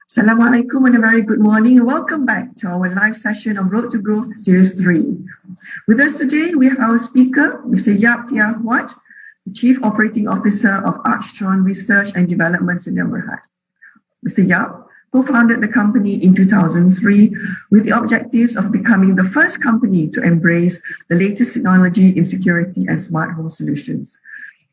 Assalamualaikum and a very good morning and welcome back to our live session of Road to Growth Series 3. With us today, we have our speaker, Mr. HUAT, the Chief Operating Officer of Archstron Research and Development in Berhad. Mr. Yap co-founded the company in 2003 with the objectives of becoming the first company to embrace the latest technology in security and smart home solutions.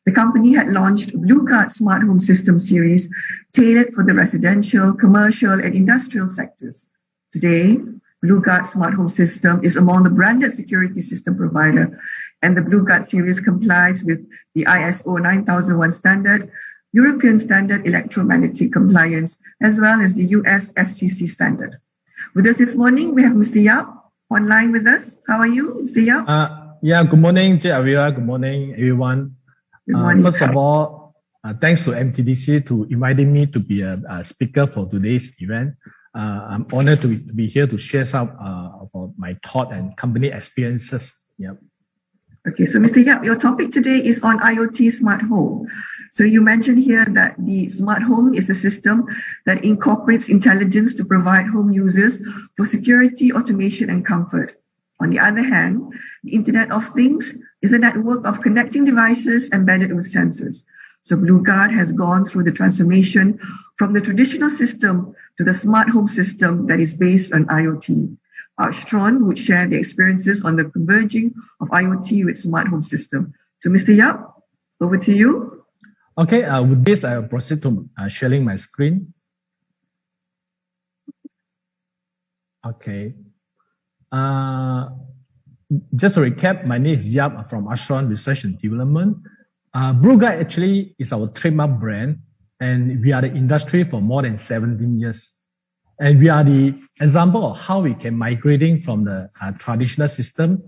The company had launched Bluguard Smart Home System series tailored for the residential, commercial, and industrial sectors. Today, Bluguard Smart Home System is among the branded security system provider, and the Bluguard series complies with the ISO 9001 standard, European Standard Electromagnetic Compliance, as well as the US FCC standard. With us this morning, we have Mr. Yap online with us. How are you, Mr. Yap? Good morning, Avira. Good morning, everyone. First of all, thanks to MTDC to inviting me to be a speaker for today's event. I'm honored to be here to share some of my thought and company experiences. Yep. Okay, so Mr. Yap, your topic today is on IoT Smart Home. So you mentioned here that the smart home is a system that incorporates intelligence to provide home users for security, automation, and comfort. On the other hand, the Internet of Things is a network of connecting devices embedded with sensors. So Bluguard has gone through the transformation from the traditional system to the smart home system that is based on IoT. Archstron would share the experiences on the converging of IoT with smart home system. So Mr. Yap, over to you. Okay, with this, I'll proceed to sharing my screen. Okay. Just to recap, my name is Yap from Archstron Research and Development. Bluguard actually is our trademark brand, and we are the industry for more than 17 years. And we are the example of how we can migrating from the traditional system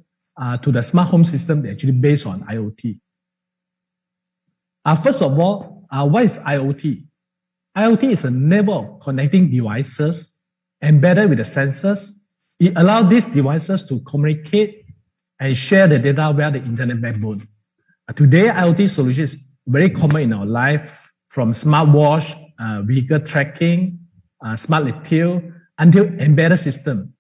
to the smart home system that actually based on IoT. First of all, what is IoT? IoT is a network of connecting devices embedded with the sensors. It allows these devices to communicate and share the data via the internet backbone. Today, IoT solution is very common in our life, from smartwatch, vehicle tracking, smart retail, until embedded system.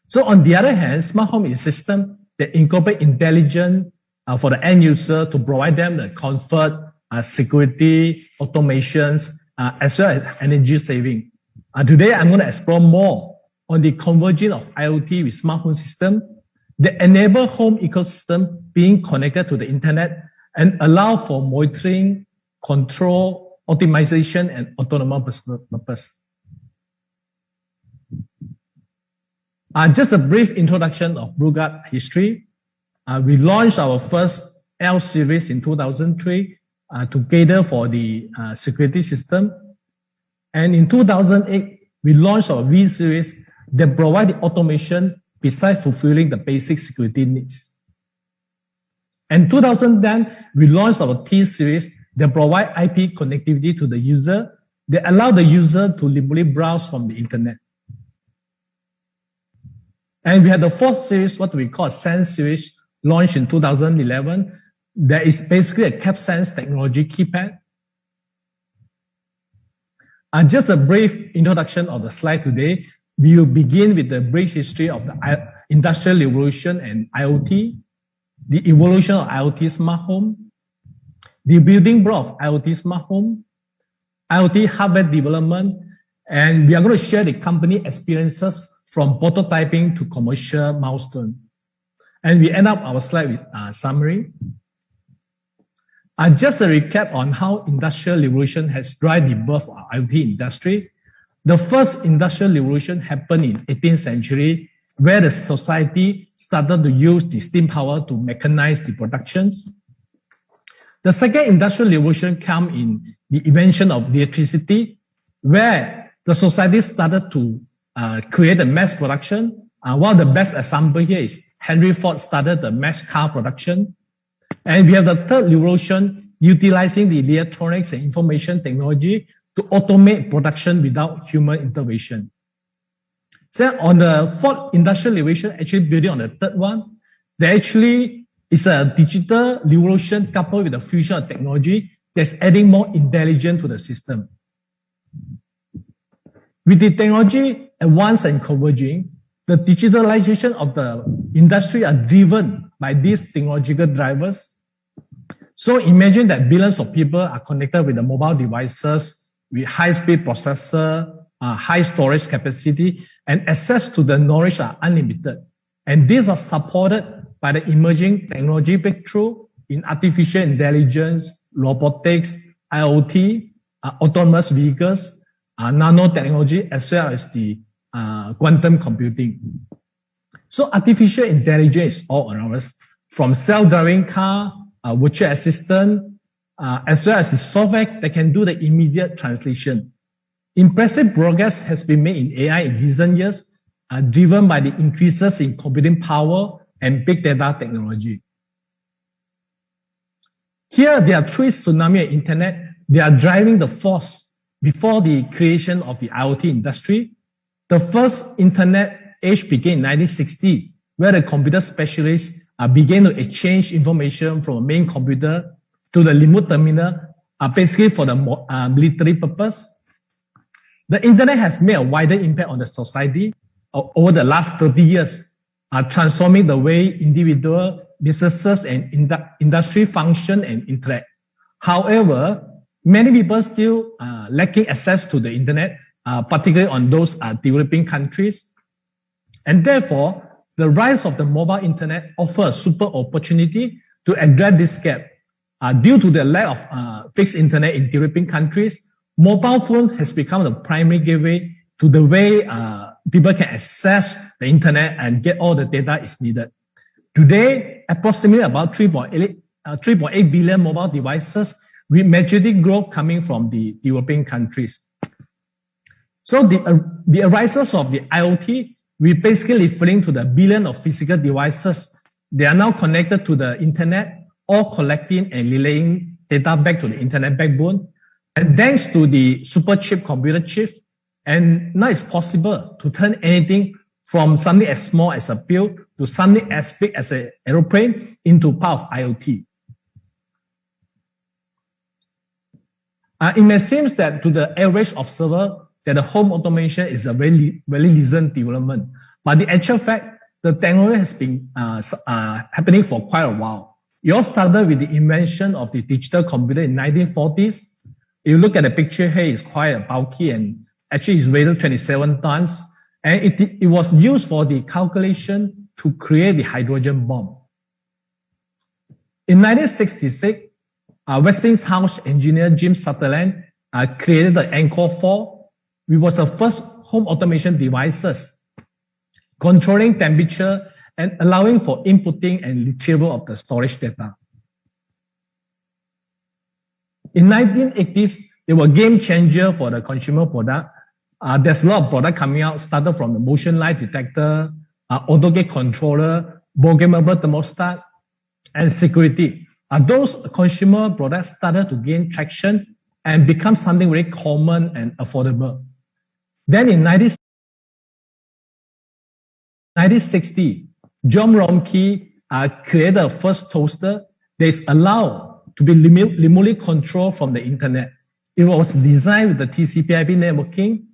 So on the other hand, smart home is a system that incorporates intelligence for the end user to provide them the comfort, security, automations, as well as energy saving. Today, I'm going to explore more on the convergence of IoT with smart home system that enable home ecosystem being connected to the internet and allow for monitoring, control, optimization, and autonomous purpose. Just a brief introduction of Bluguard history. We launched our first L series in 2003 to cater for the security system. And in 2008, we launched our V series that provide the automation besides fulfilling the basic security needs. In 2010, we launched our T series that provide IP connectivity to the user that allow the user to liberally browse from the internet. And we had the fourth series, what we call Sense series, launched in 2011. That is basically a CapSense technology keypad. And just a brief introduction of the slide today. We will begin with the brief history of the Industrial Revolution and IoT, the evolution of IoT Smart Home, the building block of IoT Smart Home, IoT hardware development, and we are going to share the company experiences from prototyping to commercial milestone. And we end up our slide with a summary. Just a recap on how Industrial Revolution has driven the birth of IoT industry. The first industrial revolution happened in 18th century, where the society started to use the steam power to mechanize the productions. The second industrial revolution came in the invention of electricity, where the society started to create the mass production. One of the best example here is Henry Ford started the mass car production. And we have the third revolution, utilizing the electronics and information technology to automate production without human intervention. So on the fourth industrial revolution, actually building on the third one, there actually is a digital revolution coupled with the fusion of technology that's adding more intelligence to the system. With the technology advanced and converging, the digitalization of the industry are driven by these technological drivers. So imagine that billions of people are connected with the mobile devices with high-speed processor, high storage capacity, and access to the knowledge are unlimited. And these are supported by the emerging technology breakthrough in artificial intelligence, robotics, IoT, autonomous vehicles, nanotechnology, as well as the quantum computing. So artificial intelligence is all around us, from self-driving car, virtual assistant, as well as the software that can do the immediate translation. Impressive progress has been made in AI in recent years, driven by the increases in computing power and big data technology. Here, there are three tsunamis of internet. They are driving the force before the creation of the IoT industry. The first internet age began in 1960, where the computer specialists began to exchange information from a main computer to the remote terminal, basically for the military purpose. The internet has made a wider impact on the society over the last 30 years, transforming the way individual businesses and industry function and interact. However, many people still lacking access to the internet, particularly on those developing countries. And therefore, the rise of the mobile internet offers a super opportunity to address this gap. Due to the lack of fixed internet in developing countries, mobile phone has become the primary gateway to the way people can access the internet and get all the data is needed. Today, approximately about 3.8 billion mobile devices, with majority growth coming from the developing countries. So the arises of the IoT, we're basically referring to the billion of physical devices. They are now connected to the internet, all collecting and relaying data back to the internet backbone. And thanks to the super chip computer chip, and now it's possible to turn anything from something as small as a pill to something as big as an aeroplane into part of IoT. It may seem that to the average observer that the home automation is a very recent development, but the actual fact, the technology has been happening for quite a while. It all started with the invention of the digital computer in 1940s. If you look at the picture here, it's quite bulky and actually it's weighed 27 tons. And it was used for the calculation to create the hydrogen bomb. In 1966, Westinghouse engineer Jim Sutherland created the Encore 4, which was the first home automation devices controlling temperature and allowing for inputting and retrieval of the storage data. In 1980s, they were game changer for the consumer product. There's a lot of product coming out, started from the motion light detector, auto gate controller, programmable thermostat, and security. Those consumer products started to gain traction and become something very common and affordable. Then in 1960, John Romkey created the first toaster that is allowed to be remotely controlled from the internet. It was designed with the TCP/IP networking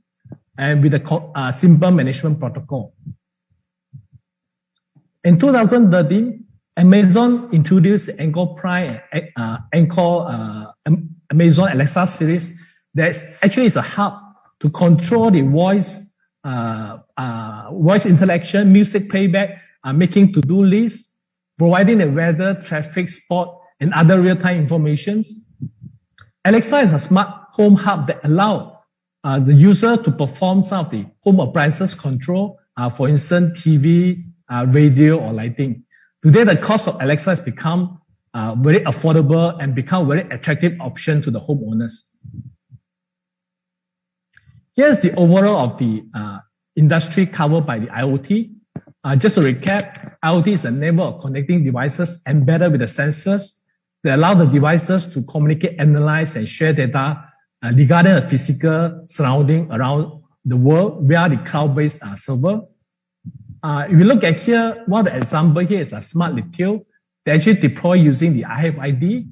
and with a simple management protocol. In 2013, Amazon introduced Encore Prime and Amazon Alexa series that actually is a hub to control the voice interaction, music playback, making to-do lists, providing the weather, traffic, spot, and other real-time informations. Alexa is a smart home hub that allows the user to perform some of the home appliances control, for instance, TV, radio, or lighting. Today, the cost of Alexa has become very affordable and become a very attractive option to the homeowners. Here's the overall of the industry covered by the IoT. Just to recap, IoT is a network of connecting devices embedded with the sensors that allow the devices to communicate, analyze, and share data regarding the physical surrounding around the world via the cloud-based server. If you look at here, one of the example here is a smart retail. They actually deploy using the RFID.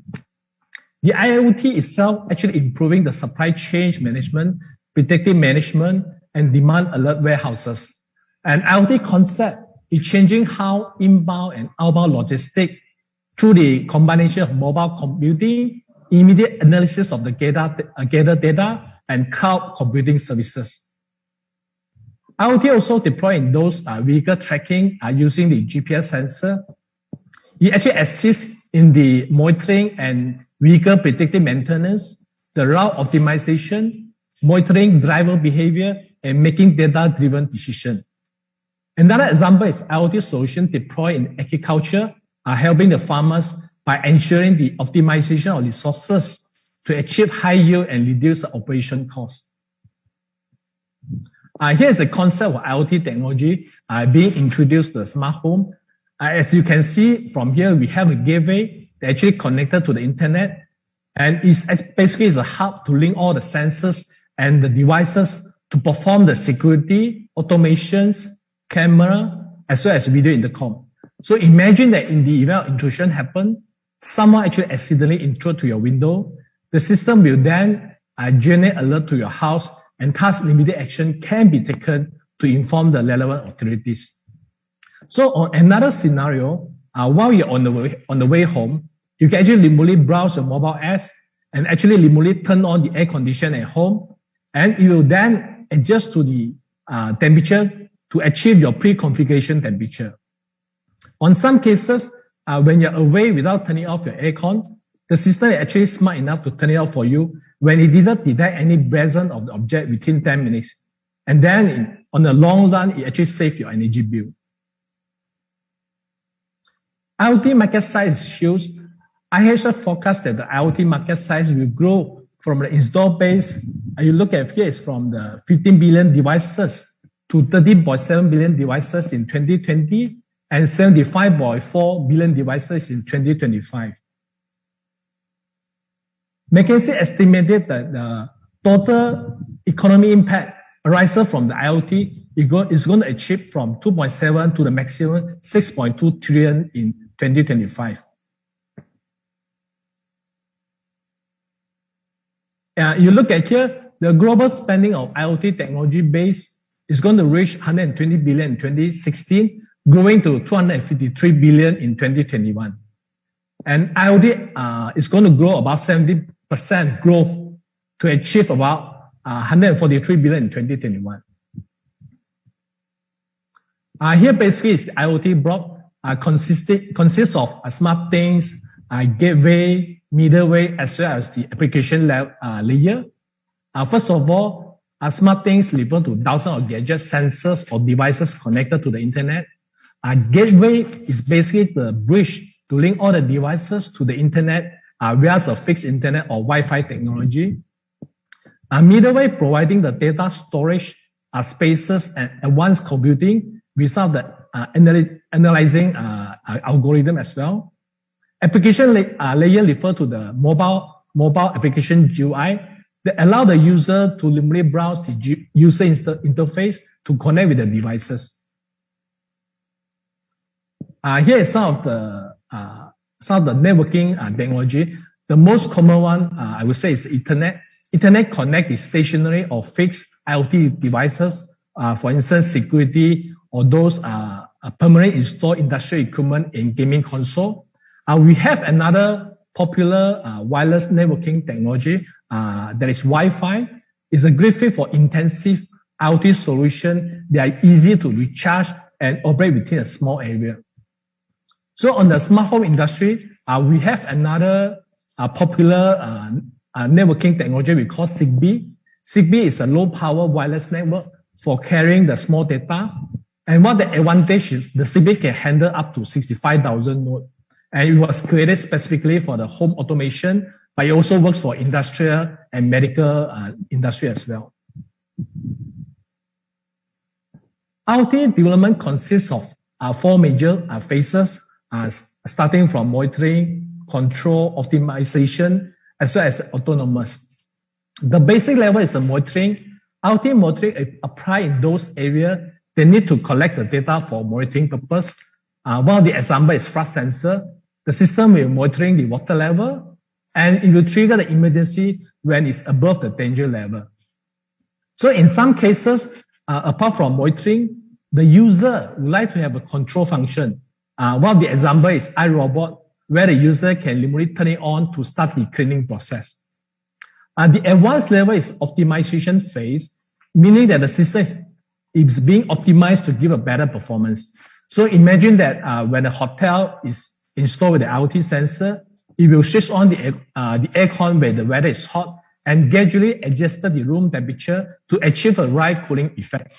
The IoT itself actually improving the supply chain management, predictive management, and demand alert warehouses. And IoT concept is changing how inbound and outbound logistics through the combination of mobile computing, immediate analysis of the gathered data, and cloud computing services. IoT also deployed in those vehicle tracking using the GPS sensor. It actually assists in the monitoring and vehicle predictive maintenance, the route optimization, monitoring driver behavior, and making data-driven decisions. Another example is IoT solution deployed in agriculture, helping the farmers by ensuring the optimization of resources to achieve high yield and reduce the operation costs. Here's the concept of IoT technology being introduced to the smart home. As you can see from here, we have a gateway that actually connected to the internet, and it's basically a hub to link all the sensors and the devices to perform the security, automations, camera, as well as video intercom. So imagine that in the event of intrusion happen, someone actually accidentally intrude to your window. The system will then generate alert to your house, and thus immediate action can be taken to inform the relevant authorities. So on another scenario, while you're on the way home, you can actually remotely browse your mobile apps and actually remotely turn on the air condition at home, and you will then adjust to the temperature to achieve your pre-configuration temperature. On some cases, when you're away without turning off your aircon, the system is actually smart enough to turn it off for you when it didn't detect any presence of the object within 10 minutes. And then on the long run, it actually saves your energy bill. IoT market size shows IHS forecast that the IoT market size will grow from the install base. You look at here is from the 15 billion devices to 13.7 billion devices in 2020 and 75.4 billion devices in 2025. McKinsey estimated that the total economic impact arising from the IoT is going to achieve from 2.7 to the maximum 6.2 trillion in 2025. You look at here, the global spending of IoT technology base is going to reach 120 billion in 2016, growing to 253 billion in 2021. And IoT is going to grow about 70% growth to achieve about 143 billion in 2021. Here basically is the IoT block consists of smart things, gateway, middleware, as well as the application layer. First of all, smart things refer to thousands of gadgets, sensors, or devices connected to the internet. Gateway is basically the bridge to link all the devices to the internet via a fixed internet or Wi-Fi technology. Middleware providing the data storage spaces and advanced computing without the analyzing algorithm as well. Application layer refer to the mobile application GUI that allow the user to remotely browse the user interface to connect with the devices. Here is some of the networking technology. The most common one, I would say, is Ethernet. Ethernet connect the stationary or fixed IoT devices, for instance, security or those permanent installed industrial equipment in gaming console. We have another popular wireless networking technology that is Wi-Fi. It's a great fit for intensive IoT solution. They are easy to recharge and operate within a small area. So on the smart home industry, we have another popular networking technology we call Zigbee. Zigbee is a low power wireless network for carrying the small data. And what the advantage is, the Zigbee can handle up to 65,000 nodes. And it was created specifically for the home automation, but it also works for industrial and medical industry as well. IoT development consists of four major phases, starting from monitoring, control, optimization, as well as autonomous. The basic level is the monitoring. IoT monitoring apply in those areas they need to collect the data for monitoring purpose. One of the example is flood sensor. The system will monitoring the water level, and it will trigger the emergency when it's above the danger level. So in some cases, apart from monitoring, the user would like to have a control function. One of the example is iRobot, where the user can remotely turn it on to start the cleaning process. The advanced level is optimization phase, meaning that the system is being optimized to give a better performance. So imagine that when a hotel is installed with the IoT sensor, it will switch on the aircon when the weather is hot and gradually adjust the room temperature to achieve a right cooling effect.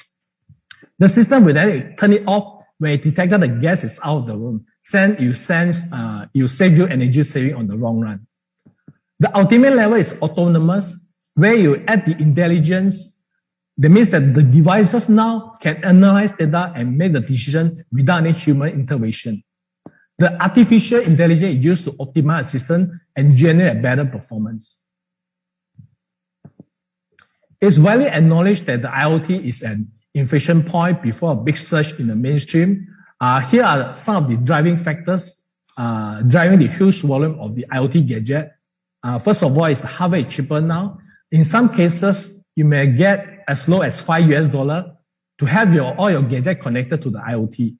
The system will then turn it off when it detects the gas is out of the room. You save you energy saving on the long run. The ultimate level is autonomous, where you add the intelligence. That means that the devices now can analyze data and make the decision without any human intervention. The artificial intelligence is used to optimize the system and generate a better performance. It's widely acknowledged that the IoT is an inflection point before a big surge in the mainstream. Here are some of the driving factors driving the huge volume of the IoT gadget. First of all, the hardware is cheaper now. In some cases, you may get as low as $5 to have all your gadget connected to the IoT.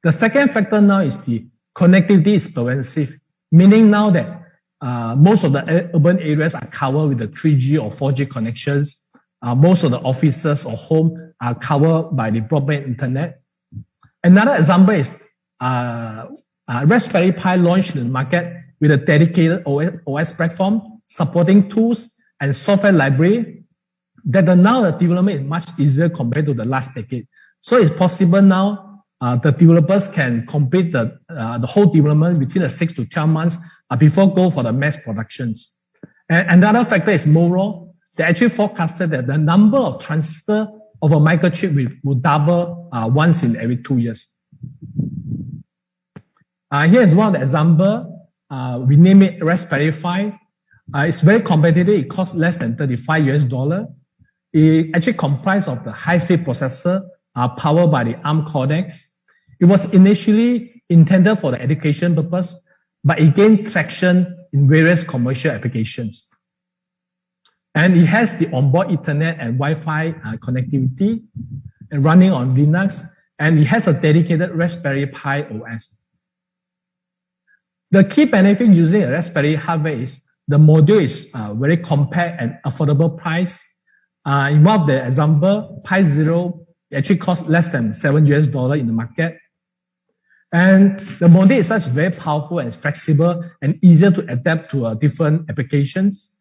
The second factor now is the connectivity is pervasive, meaning now that most of the urban areas are covered with the 3G or 4G connections. Most of the offices or home are covered by the broadband internet. Another example is Raspberry Pi launched in the market with a dedicated OS platform supporting tools and software library that now the development is much easier compared to the last decade. So it's possible now the developers can complete the whole development within 6 to 12 months before go for the mass productions. And another factor is Moro. They actually forecasted that the number of transistors of a microchip will double once in every 2 years. Here is one of the examples. We name it Raspberry Pi. It's very competitive. It costs less than $35. It actually comprises of the high-speed processor powered by the ARM Cortex. It was initially intended for the education purpose, but it gained traction in various commercial applications. And it has the onboard Ethernet and Wi-Fi connectivity and running on Linux, and it has a dedicated Raspberry Pi OS. The key benefit using a Raspberry hardware is the module is very compact and affordable price. In one of the example, Pi Zero actually costs less than $7 in the market. And the module is such very powerful and flexible and easier to adapt to different applications.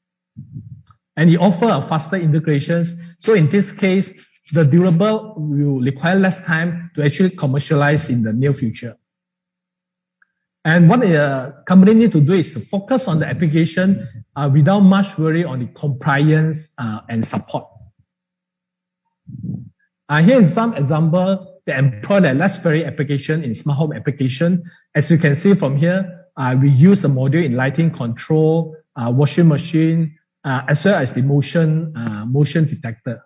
And it offers faster integrations. So in this case, the durable will require less time to actually commercialize in the near future. And what the company need to do is to focus on the application without much worry on the compliance and support. Here is some example that employ the Raspberry application in smart home application. As you can see from here, we use the module in lighting control, washing machine, as well as the motion detector.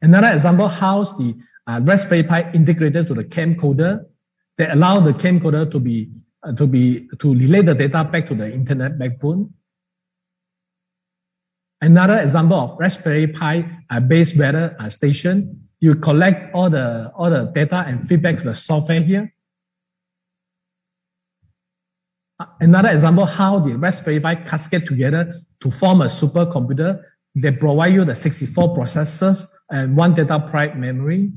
Another example, how the Raspberry Pi integrated to the camcorder that allow the camcorder to relay the data back to the internet backbone. Another example of Raspberry Pi based weather station. You collect all the data and feedback to the software here. Another example, how the Raspberry Pi cascade together to form a supercomputer. They provide you the 64 processors and 1 data memory.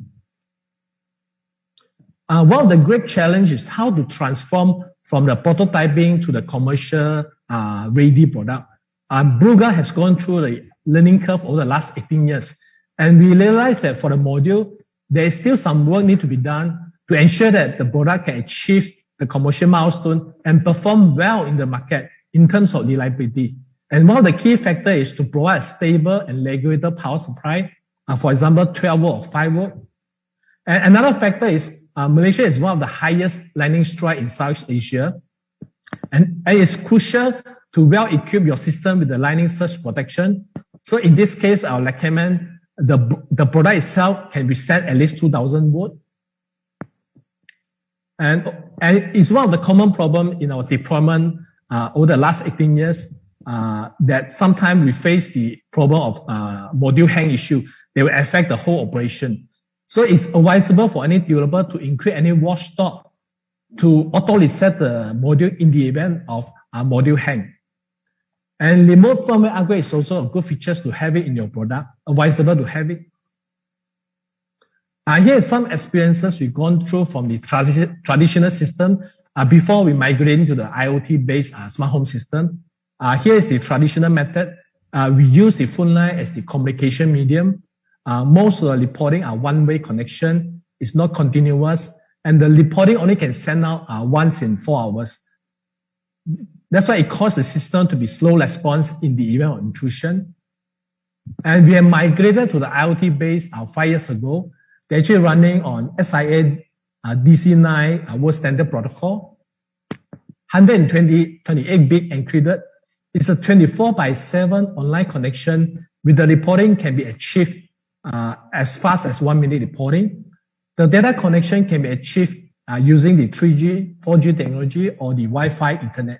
One of the great challenges is how to transform from the prototyping to the commercial ready product. Bluguard has gone through the learning curve over the last 18 years. And we realized that for the module, there is still some work need to be done to ensure that the product can achieve the commercial milestone and perform well in the market in terms of reliability. And one of the key factors is to provide a stable and regulated power supply, for example, 12 volt or 5 volt. And another factor is Malaysia is one of the highest lightning strike in South Asia. And it's crucial to well equip your system with the lightning surge protection. So in this case, I would recommend the product itself can withstand at least 2000 volt. And it's one of the common problems in our deployment over the last 18 years. that sometimes we face the problem of module hang issue. They will affect the whole operation. So it's advisable for any developer to include any watchdog to auto reset the module in the event of module hang. And remote firmware upgrade is also a good feature to have it in your product, advisable to have it. Here are some experiences we've gone through from the traditional system before we migrate to the IoT-based smart home system. Here is the traditional method. We use the phone line as the communication medium. Most of the reporting are one-way connection. It's not continuous. And the reporting only can send out once in 4 hours. That's why it caused the system to be slow response in the event of intrusion. And we have migrated to the IoT-based 5 years ago. They're actually running on SIA DC9 World Standard Protocol. 128-bit encrypted. It's a 24/7 online connection with the reporting can be achieved as fast as 1 minute reporting. The data connection can be achieved using the 3G, 4G technology or the Wi-Fi internet.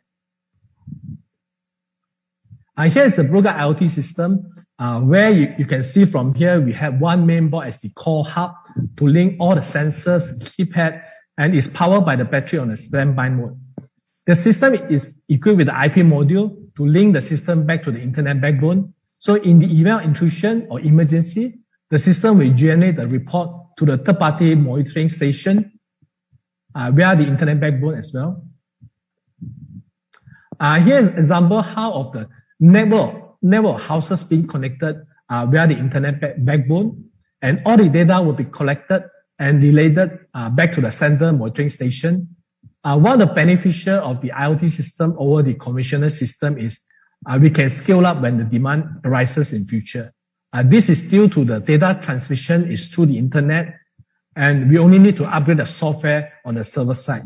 Here is the Bluguard IoT system, where you can see from here, we have one main board as the core hub to link all the sensors, keypad, and is powered by the battery on the standby mode. The system is equipped with the IP module to link the system back to the internet backbone. So in the event of intrusion or emergency, the system will generate a report to the third-party monitoring station via the internet backbone as well. Here's an example how of the network houses being connected via the internet backbone, and all the data will be collected and relayed back to the center monitoring station. One of the beneficial of the IoT system over the conventional system is we can scale up when the demand arises in future. This is due to the data transmission is through the internet, and we only need to upgrade the software on the server side.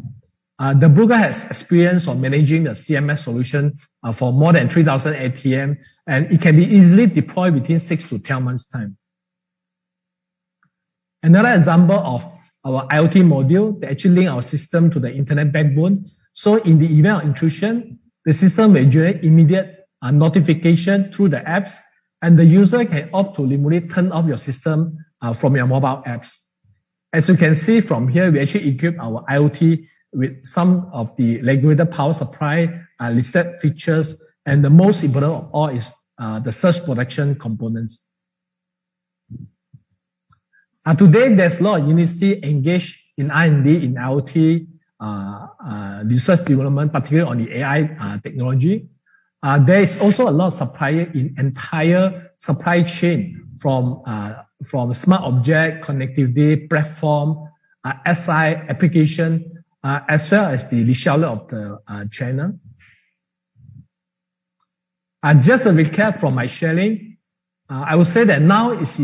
The Bluguard has experience of managing the CMS solution for more than 3,000 ATM, and it can be easily deployed within 6 to 12 months' time. Another example of our IoT module that actually link our system to the internet backbone. So in the event of intrusion, the system will generate immediate notification through the apps, and the user can opt to remotely turn off your system from your mobile apps. As you can see from here, we actually equip our IoT with some of the regulated power supply, reset features, and the most important of all is the surge protection components. Today, there's a lot of university engaged in R&D in IoT research development, particularly on the AI technology. There is also a lot of supplier in entire supply chain from smart object, connectivity, platform, SI application, as well as the reseller of the channel. Just a recap from my sharing, I would say that now it's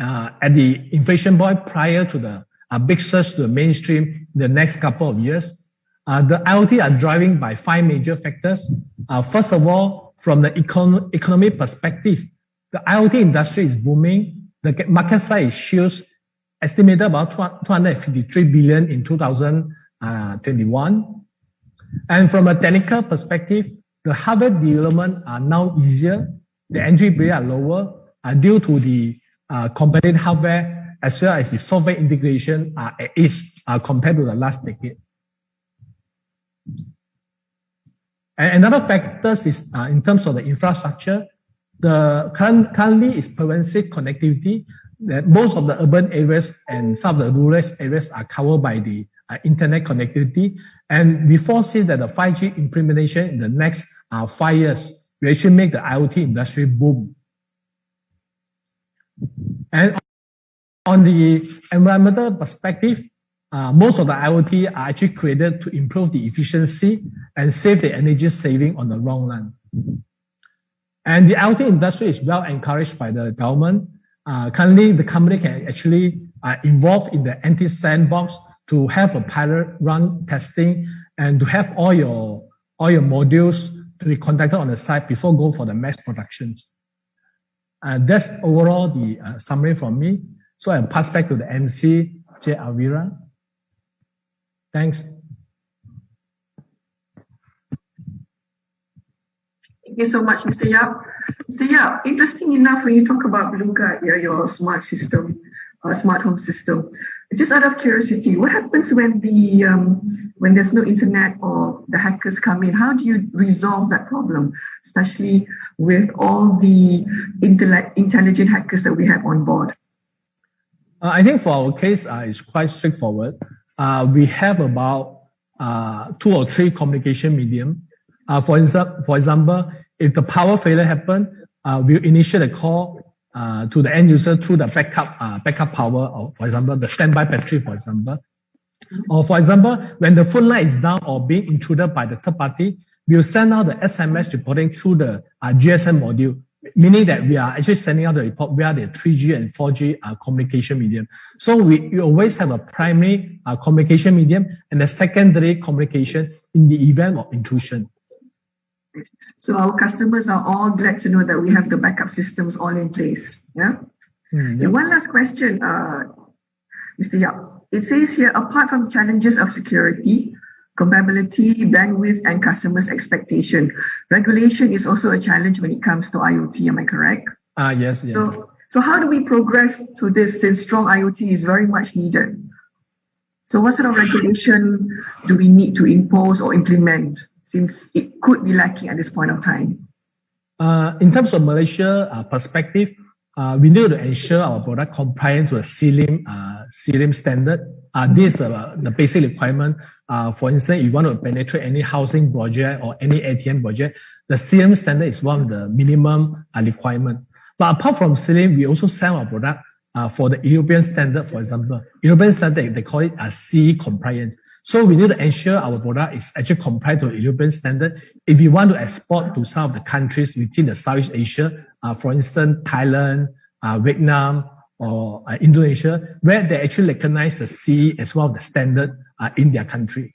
at the inflection point prior to the big surge to the mainstream in the next couple of years. The IoT are driving by 5 major factors. First of all, from the economic perspective, the IoT industry is booming. The market size is huge, estimated about 253 billion in 2021. And from a technical perspective, the hardware development are now easier. The entry barrier are lower due to the competitive hardware as well as the software integration at ease compared to the last decade. And another factor is in terms of the infrastructure. The currently is pervasive connectivity. That most of the urban areas and some of the rural areas are covered by the internet connectivity. And we foresee that the 5G implementation in the next 5 years will actually make the IoT industry boom. And on the environmental perspective, most of the IoT are actually created to improve the efficiency and save the energy saving on the long run. And the IoT industry is well encouraged by the government. Currently, the company can actually involve in the anti-sandbox to have a pilot run testing and to have all your modules to be conducted on the site before going for the mass productions. That's overall the summary from me. So I'll pass back to the MC, J. Alvira. Thanks. Thank you so much, Mr. Yap. Mr. Yap, interesting enough when you talk about Bluguard, your smart system, smart home system. Just out of curiosity, what happens when when there's no internet or the hackers come in? How do you resolve that problem, especially with all the intelligent hackers that we have on board? I think for our case, it's quite straightforward. We have about 2 or 3 communication medium. For example, if the power failure happen, we'll initiate a call to the end user through the backup power, or for example, the standby battery, for example. Or for example, when the phone line is down or being intruded by the third party, we'll send out the SMS reporting through the GSM module, meaning that we are actually sending out the report via the 3G and 4G communication medium. So we always have a primary communication medium and a secondary communication in the event of intrusion. So our customers are all glad to know that we have the backup systems all in place. Yeah. Yep. And one last question, Mr. Yap. It says here, apart from challenges of security, compatibility, bandwidth, and customers' expectation, regulation is also a challenge when it comes to IoT. Am I correct? Yes. So how do we progress to this, since strong IoT is very much needed? So what sort of regulation do we need to impose or implement, since it could be lacking at this point of time? In terms of Malaysia perspective, we need to ensure our product compliant to a CLIM standard. This is the basic requirement. For instance, if you want to penetrate any housing project or any ATM project, the CLIM standard is one of the minimum requirement. But apart from CLIM, we also sell our product for the European standard, for example. European standard, they call it CE compliant. So we need to ensure our product is actually compliant to European standard. If you want to export to some of the countries within the Southeast Asia, for instance, Thailand, Vietnam, or Indonesia, where they actually recognize the CE as one of the standard in their country.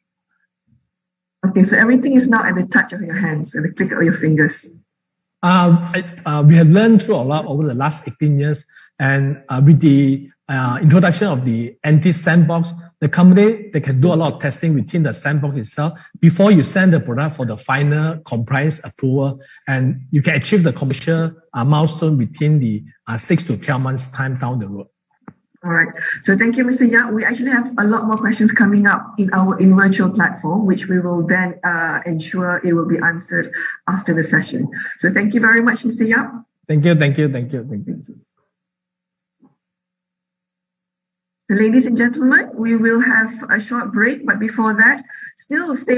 Okay, so everything is now at the touch of your hands, at the click of your fingers. We have learned through a lot over the last 18 years, and with the introduction of the anti-sandbox, the company, they can do a lot of testing within the sandbox itself before you send the product for the final compliance approval, and you can achieve the commercial milestone within the 6 to 12 months time down the road. All right. So thank you, Mr. Yap. We actually have a lot more questions coming up in our virtual platform, which we will then ensure it will be answered after the session. So thank you very much, Mr. Yap. Thank you. So ladies and gentlemen, we will have a short break, but before that, still stay